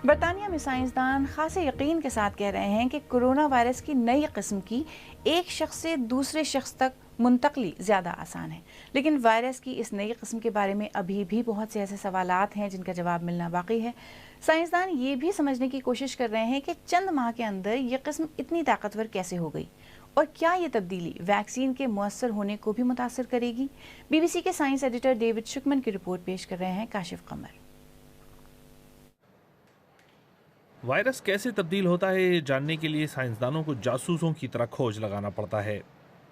برطانیہ میں سائنسدان خاصے یقین کے ساتھ کہہ رہے ہیں کہ کورونا وائرس کی نئی قسم کی ایک شخص سے دوسرے شخص تک منتقلی زیادہ آسان ہے، لیکن وائرس کی اس نئی قسم کے بارے میں ابھی بھی بہت سے ایسے سوالات ہیں جن کا جواب ملنا باقی ہے۔ سائنسدان یہ بھی سمجھنے کی کوشش کر رہے ہیں کہ چند ماہ کے اندر یہ قسم اتنی طاقتور کیسے ہو گئی، اور کیا یہ تبدیلی ویکسین کے مؤثر ہونے کو بھی متاثر کرے گی۔ بی بی سی کے سائنس ایڈیٹر ڈیوڈ شکمن کی رپورٹ پیش کر رہے ہیں کاشف قمر۔ وائرس کیسے تبدیل ہوتا ہے یہ جاننے کے لیے سائنسدانوں کو جاسوسوں کی طرح کھوج لگانا پڑتا ہے۔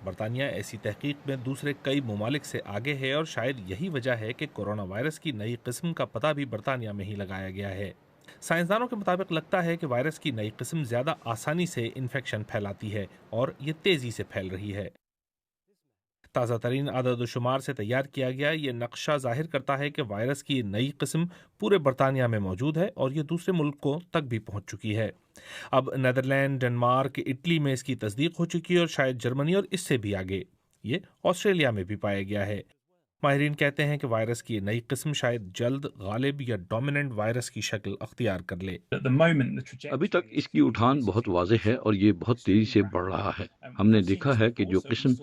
برطانیہ ایسی تحقیق میں دوسرے کئی ممالک سے آگے ہے، اور شاید یہی وجہ ہے کہ کورونا وائرس کی نئی قسم کا پتہ بھی برطانیہ میں ہی لگایا گیا ہے۔ سائنسدانوں کے مطابق لگتا ہے کہ وائرس کی نئی قسم زیادہ آسانی سے انفیکشن پھیلاتی ہے اور یہ تیزی سے پھیل رہی ہے۔ تازہ ترین اعداد و شمار سے تیار کیا گیا یہ نقشہ ظاہر کرتا ہے کہ وائرس کی نئی قسم پورے برطانیہ میں موجود ہے اور یہ دوسرے ملکوں تک بھی پہنچ چکی ہے۔ اب نیدرلینڈ، ڈنمارک، اٹلی میں اس کی تصدیق ہو چکی ہے، اور شاید جرمنی اور اس سے بھی آگے۔ یہ آسٹریلیا میں بھی پایا گیا ہے۔ ماہرین کہتے ہیں کہ وائرس کی نئی قسم شاید جلد غالب یا ڈومیننٹ وائرس کی شکل اختیار کر لے۔ ابھی تک اس کی اٹھان بہت واضح ہے اور یہ بہت تیزی سے بڑھ رہا ہے۔ ہم نے دیکھا ہے کہ جو قسم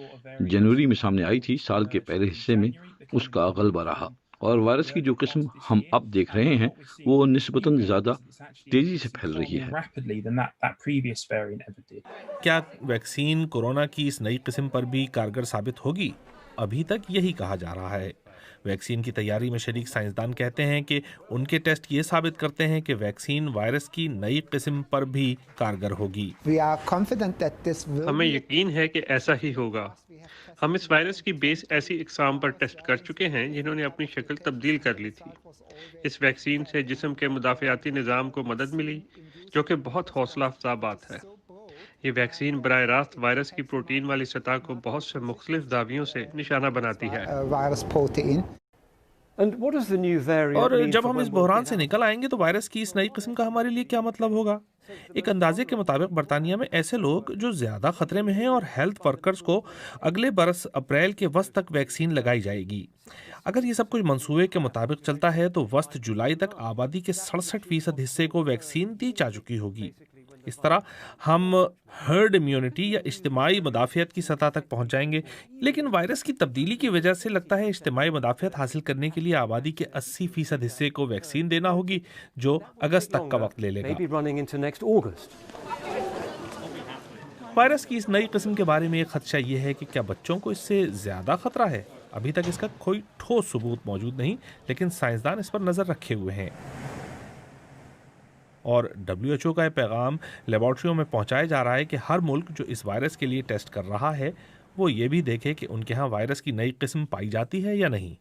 جنوری میں سامنے آئی تھی، سال کے پہلے حصے میں اس کا غلبہ رہا، اور وائرس کی جو قسم ہم اب دیکھ رہے ہیں وہ نسبتاً زیادہ تیزی سے پھیل رہی ہے۔ کیا ویکسین کورونا کی اس نئی قسم پر بھی کارگر ثابت ہوگی؟ ابھی تک یہی کہا جا رہا ہے۔ ویکسین کی تیاری میں شریک سائنسدان کہتے ہیں کہ ان کے ٹیسٹ یہ ثابت کرتے ہیں کہ ویکسین وائرس کی نئی قسم پر بھی کارگر ہوگی۔ ہمیں یقین ہے کہ ایسا ہی ہوگا۔ ہم اس وائرس کی بیس ایسی اقسام پر ٹیسٹ کر چکے ہیں جنہوں نے اپنی شکل تبدیل کر لی تھی۔ اس ویکسین سے جسم کے مدافعاتی نظام کو مدد ملی، جو کہ بہت حوصلہ افزا بات ہے۔ یہ ویکسین براہ راست وائرس کی پروٹین والی سطح کو بہت سے مختلف زاویوں سے نشانہ بناتی ہے۔ اور جب ہم اس بحران سے نکل آئیں گے تو وائرس کی اس نئی قسم کا ہمارے لیے کیا مطلب ہوگا؟ ایک اندازے کے مطابق برطانیہ میں ایسے لوگ جو زیادہ خطرے میں ہیں اور ہیلتھ ورکرز کو اگلے برس اپریل کے وسط تک ویکسین لگائی جائے گی۔ اگر یہ سب کچھ منصوبے کے مطابق چلتا ہے تو وسط جولائی تک آبادی کے 67% حصے کو ویکسین دی جا چکی ہوگی۔ اس طرح ہم ہرڈ امیونٹی یا اجتماعی مدافعت کی سطح تک پہنچ جائیں گے، لیکن وائرس کی تبدیلی کی وجہ سے لگتا ہے اجتماعی مدافعت حاصل کرنے کے لیے آبادی کے 80% حصے کو ویکسین دینا ہوگی، جو اگست تک کا وقت لے لے گا۔ وائرس کی اس نئی قسم کے بارے میں ایک خدشہ یہ ہے کہ کیا بچوں کو اس سے زیادہ خطرہ ہے؟ ابھی تک اس کا کوئی ٹھوس ثبوت موجود نہیں، لیکن سائنسدان اس پر نظر رکھے ہوئے ہیں۔ اور WHO کا یہ پیغام لیبارٹریوں میں پہنچایا جا رہا ہے کہ ہر ملک جو اس وائرس کے لیے ٹیسٹ کر رہا ہے وہ یہ بھی دیکھے کہ ان کے ہاں وائرس کی نئی قسم پائی جاتی ہے یا نہیں۔